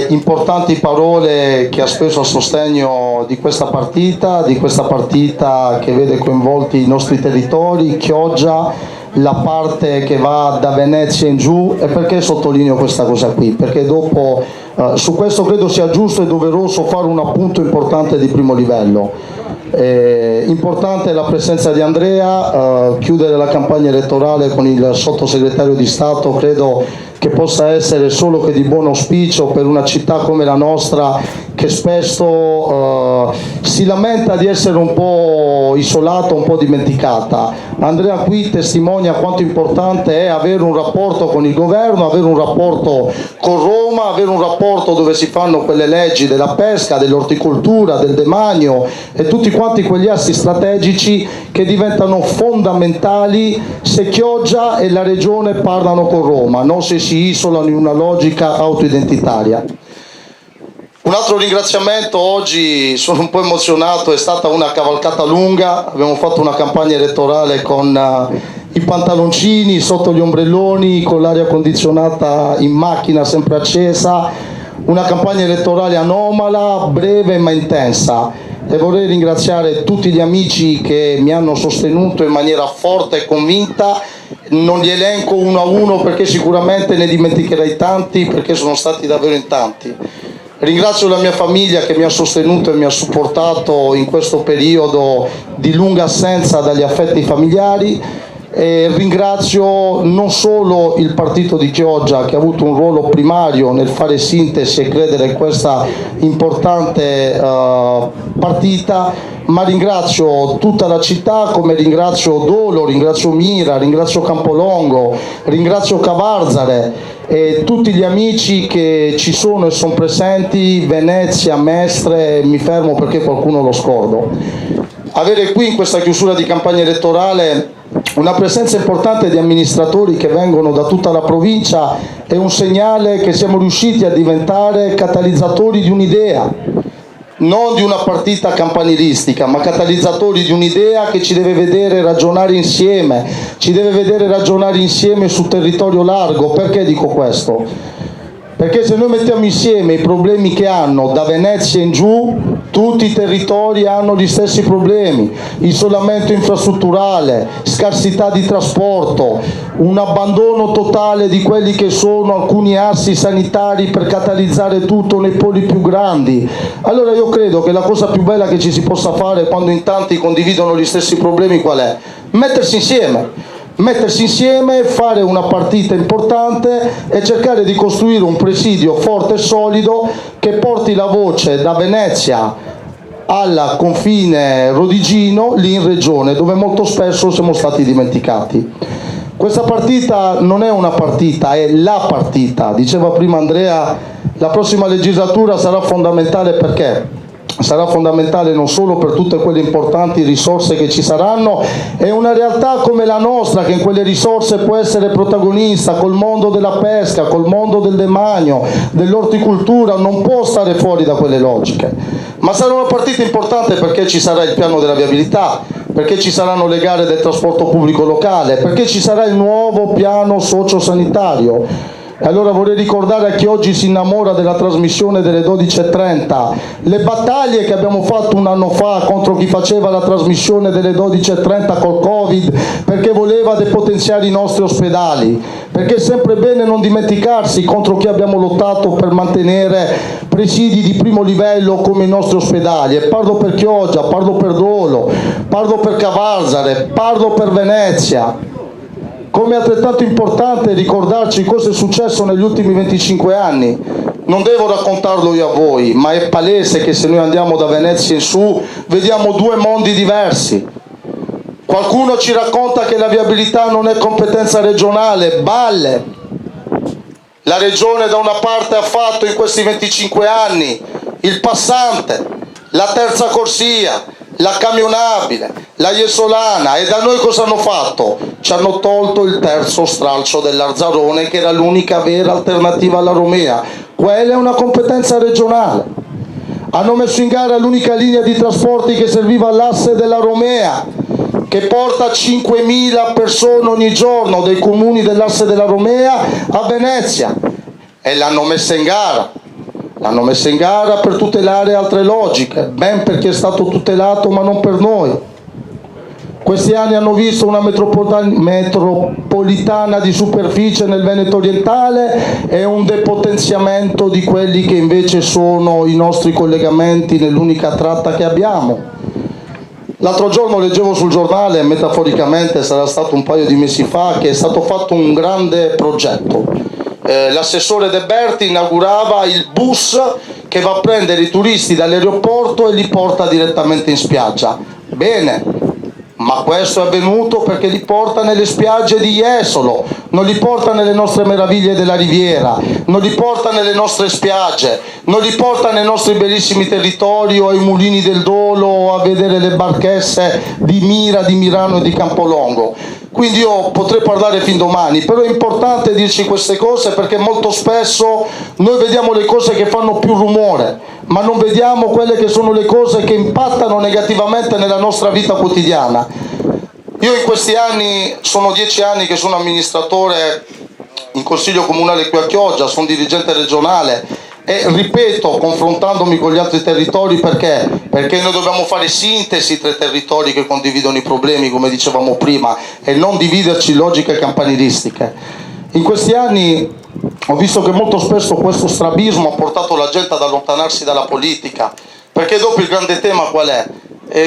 importanti parole che ha speso a sostegno di questa partita che vede coinvolti i nostri territori, Chioggia, la parte che va da Venezia in giù. E perché sottolineo questa cosa qui? Perché dopo su questo credo sia giusto e doveroso fare un appunto importante di primo livello. Importante la presenza di Andrea, chiudere la campagna elettorale con il sottosegretario di Stato credo che possa essere solo che di buon auspicio per una città come la nostra, che spesso si lamenta di essere un po' isolata, un po' dimenticata. Andrea qui testimonia quanto importante è avere un rapporto con il governo, avere un rapporto con Roma, avere un rapporto dove si fanno quelle leggi della pesca, dell'orticoltura, del demanio e tutti quanti quegli assi strategici che diventano fondamentali se Chioggia e la regione parlano con Roma, non se si isolano in una logica autoidentitaria. Un altro ringraziamento, oggi sono un po' emozionato, è stata una cavalcata lunga, abbiamo fatto una campagna elettorale con i pantaloncini, sotto gli ombrelloni, con l'aria condizionata in macchina sempre accesa, una campagna elettorale anomala, breve ma intensa. E vorrei ringraziare tutti gli amici che mi hanno sostenuto in maniera forte e convinta. Non li elenco uno a uno perché sicuramente ne dimenticherei tanti, perché sono stati davvero in tanti. Ringrazio la mia famiglia che mi ha sostenuto e mi ha supportato in questo periodo di lunga assenza dagli affetti familiari. E ringrazio non solo il partito di Chioggia, che ha avuto un ruolo primario nel fare sintesi e credere in questa importante partita, ma ringrazio tutta la città, come ringrazio Dolo, ringrazio Mira, ringrazio Campolongo, ringrazio Cavarzare e tutti gli amici che ci sono e sono presenti, Venezia, Mestre, mi fermo perché qualcuno lo scordo. Avere qui in questa chiusura di campagna elettorale una presenza importante di amministratori che vengono da tutta la provincia è un segnale che siamo riusciti a diventare catalizzatori di un'idea, non di una partita campanilistica, ma catalizzatori di un'idea che ci deve vedere ragionare insieme, ci deve vedere ragionare insieme su territorio largo. Perché dico questo? Perché se noi mettiamo insieme i problemi che hanno da Venezia in giù, tutti i territori hanno gli stessi problemi: isolamento infrastrutturale, scarsità di trasporto, un abbandono totale di quelli che sono alcuni assi sanitari per catalizzare tutto nei poli più grandi. Allora io credo che la cosa più bella che ci si possa fare quando in tanti condividono gli stessi problemi qual è? Mettersi insieme, fare una partita importante e cercare di costruire un presidio forte e solido che porti la voce da Venezia al confine rodigino, lì in regione, dove molto spesso siamo stati dimenticati. Questa partita non è una partita, è la partita. Diceva prima Andrea, la prossima legislatura sarà fondamentale perché? Sarà fondamentale non solo per tutte quelle importanti risorse che ci saranno, è una realtà come la nostra che in quelle risorse può essere protagonista col mondo della pesca, col mondo del demanio, dell'orticoltura, non può stare fuori da quelle logiche. Ma sarà una partita importante perché ci sarà il piano della viabilità, perché ci saranno le gare del trasporto pubblico locale, perché ci sarà il nuovo piano sociosanitario. E allora vorrei ricordare a chi oggi si innamora della trasmissione delle 12:30 le battaglie che abbiamo fatto un anno fa contro chi faceva la trasmissione delle 12:30 col Covid perché voleva depotenziare i nostri ospedali, perché è sempre bene non dimenticarsi contro chi abbiamo lottato per mantenere presidi di primo livello come i nostri ospedali. E parlo per Chioggia, parlo per Dolo, parlo per Cavarzare, parlo per Venezia. Come è altrettanto importante ricordarci cosa è successo negli ultimi 25 anni. Non devo raccontarlo io a voi, ma è palese che se noi andiamo da Venezia in su vediamo due mondi diversi. Qualcuno ci racconta che la viabilità non è competenza regionale, balle. La regione da una parte ha fatto in questi 25 anni il passante, la terza corsia, la camionabile, la Iesolana, e da noi cosa hanno fatto? Ci hanno tolto il terzo stralcio dell'Arzarone che era l'unica vera alternativa alla Romea. Quella è una competenza regionale. Hanno messo in gara l'unica linea di trasporti che serviva all'asse della Romea, che porta 5.000 persone ogni giorno dai comuni dell'asse della Romea a Venezia, e l'hanno messa in gara. l'hanno messa in gara per tutelare altre logiche, ben perché è stato tutelato ma non per noi. Questi anni hanno visto una metropolitana di superficie nel Veneto orientale e un depotenziamento di quelli che invece sono i nostri collegamenti nell'unica tratta che abbiamo. L'altro giorno leggevo sul giornale, metaforicamente sarà stato un paio di mesi fa, che è stato fatto un grande progetto. L'assessore De Berti inaugurava il bus che va a prendere i turisti dall'aeroporto e li porta direttamente in spiaggia. Bene, ma questo è avvenuto perché li porta nelle spiagge di Jesolo, non li porta nelle nostre meraviglie della Riviera, non li porta nelle nostre spiagge, non li porta nei nostri bellissimi territori o ai mulini del Dolo o a vedere le barchesse di Mira, di Mirano e di Campolongo. Quindi io potrei parlare fin domani, però è importante dirci queste cose perché molto spesso noi vediamo le cose che fanno più rumore, ma non vediamo quelle che sono le cose che impattano negativamente nella nostra vita quotidiana. Io in questi anni, sono 10 anni che sono amministratore in Consiglio Comunale qui a Chioggia, sono dirigente regionale e ripeto, confrontandomi con gli altri territori, perché noi dobbiamo fare sintesi tra i territori che condividono i problemi, come dicevamo prima, e non dividerci in logiche campanilistiche. In questi anni ho visto che molto spesso questo strabismo ha portato la gente ad allontanarsi dalla politica, perché dopo il grande tema qual è?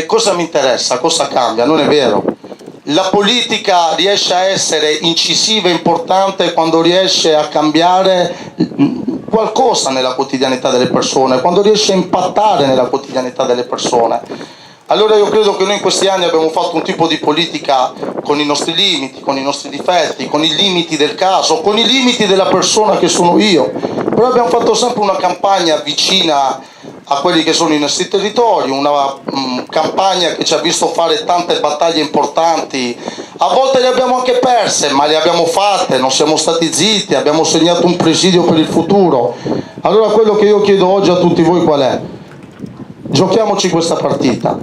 Cosa mi interessa? Cosa cambia? Non è vero. La politica riesce a essere incisiva e importante quando riesce a cambiare qualcosa nella quotidianità delle persone, quando riesce a impattare nella quotidianità delle persone. Allora io credo che noi in questi anni abbiamo fatto un tipo di politica con i nostri limiti, con i nostri difetti, con i limiti del caso, con i limiti della persona che sono io, però abbiamo fatto sempre una campagna vicina a quelli che sono i nostri territori, una campagna che ci ha visto fare tante battaglie importanti, a volte le abbiamo anche perse, ma le abbiamo fatte, non siamo stati zitti, abbiamo segnato un presidio per il futuro. Allora quello che io chiedo oggi a tutti voi qual è? Giochiamoci questa partita.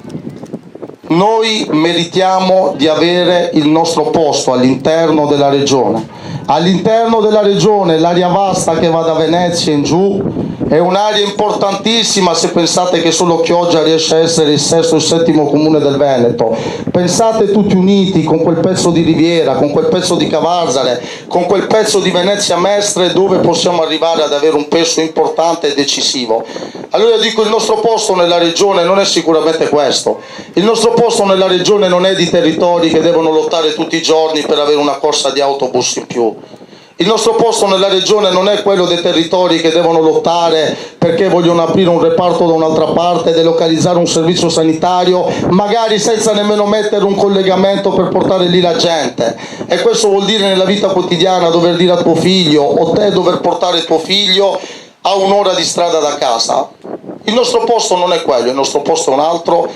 Noi meritiamo di avere il nostro posto all'interno della regione. All'interno della regione l'area vasta che va da Venezia in giù è un'area importantissima se pensate che solo Chioggia riesce a essere il sesto e il settimo comune del Veneto. Pensate tutti uniti con quel pezzo di Riviera, con quel pezzo di Cavarzare, con quel pezzo di Venezia Mestre dove possiamo arrivare ad avere un peso importante e decisivo. Allora io dico il nostro posto nella regione non è sicuramente questo. Il nostro posto nella regione non è di territori che devono lottare tutti i giorni per avere una corsa di autobus in più. Il nostro posto nella regione non è quello dei territori che devono lottare perché vogliono aprire un reparto da un'altra parte, delocalizzare un servizio sanitario, magari senza nemmeno mettere un collegamento per portare lì la gente. E questo vuol dire nella vita quotidiana dover dire a tuo figlio o te dover portare tuo figlio a un'ora di strada da casa. Il nostro posto non è quello, il nostro posto è un altro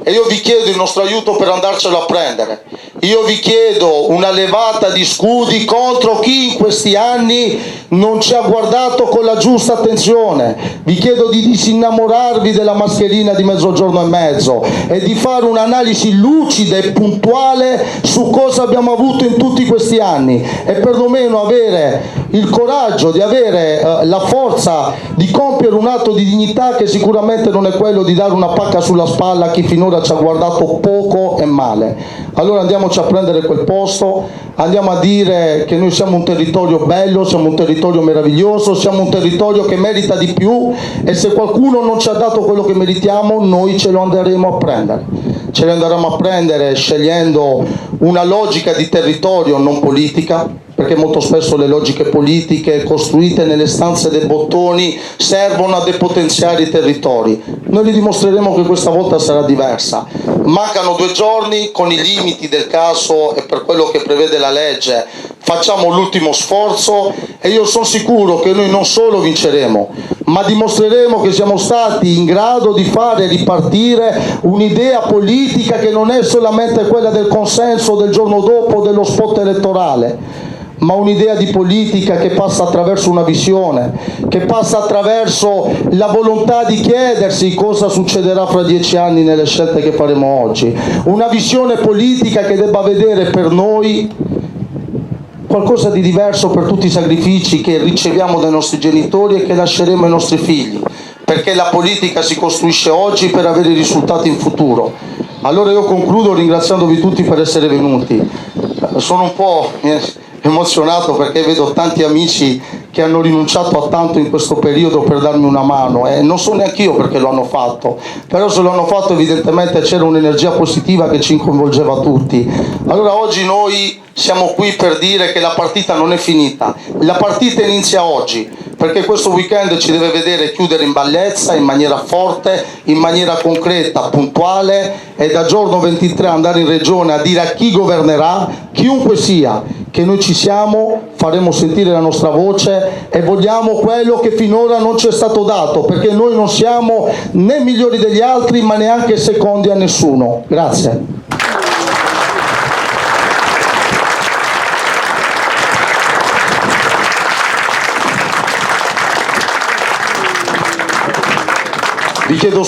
e io vi chiedo il nostro aiuto per andarcelo a prendere. Io vi chiedo una levata di scudi contro chi in questi anni non ci ha guardato con la giusta attenzione. Vi chiedo di disinnamorarvi della mascherina di mezzogiorno e mezzo e di fare un'analisi lucida e puntuale su cosa abbiamo avuto in tutti questi anni e perlomeno avere il coraggio di avere la forza di compiere un atto di dignità che sicuramente non è quello di dare una pacca sulla spalla a chi finora ci ha guardato poco e male. Allora andiamoci a prendere quel posto, andiamo a dire che noi siamo un territorio bello, siamo un territorio meraviglioso, siamo un territorio che merita di più e se qualcuno non ci ha dato quello che meritiamo noi ce lo andremo a prendere. Ce lo andremo a prendere scegliendo una logica di territorio non politica, perché molto spesso le logiche politiche costruite nelle stanze dei bottoni servono a depotenziare i territori. Noi vi dimostreremo che questa volta sarà diversa. Mancano 2 giorni, con i limiti del caso e per quello che prevede la legge facciamo l'ultimo sforzo e io sono sicuro che noi non solo vinceremo, ma dimostreremo che siamo stati in grado di fare ripartire un'idea politica che non è solamente quella del consenso del giorno dopo dello spot elettorale, ma un'idea di politica che passa attraverso una visione, che passa attraverso la volontà di chiedersi cosa succederà fra 10 anni nelle scelte che faremo oggi. Una visione politica che debba vedere per noi qualcosa di diverso per tutti i sacrifici che riceviamo dai nostri genitori e che lasceremo ai nostri figli, perché la politica si costruisce oggi per avere i risultati in futuro. Allora io concludo ringraziandovi tutti per essere venuti. Sono un po' emozionato perché vedo tanti amici che hanno rinunciato a tanto in questo periodo per darmi una mano, e non so neanche io perché lo hanno fatto, però se lo hanno fatto evidentemente c'era un'energia positiva che ci coinvolgeva tutti. Allora oggi noi siamo qui per dire che la partita non è finita, la partita inizia oggi, perché questo weekend ci deve vedere chiudere in bellezza, in maniera forte, in maniera concreta, puntuale, e da giorno 23 andare in regione a dire a chi governerà, chiunque sia, che noi ci siamo, faremo sentire la nostra voce e vogliamo quello che finora non ci è stato dato, perché noi non siamo né migliori degli altri ma neanche secondi a nessuno. Grazie. Vi chiedo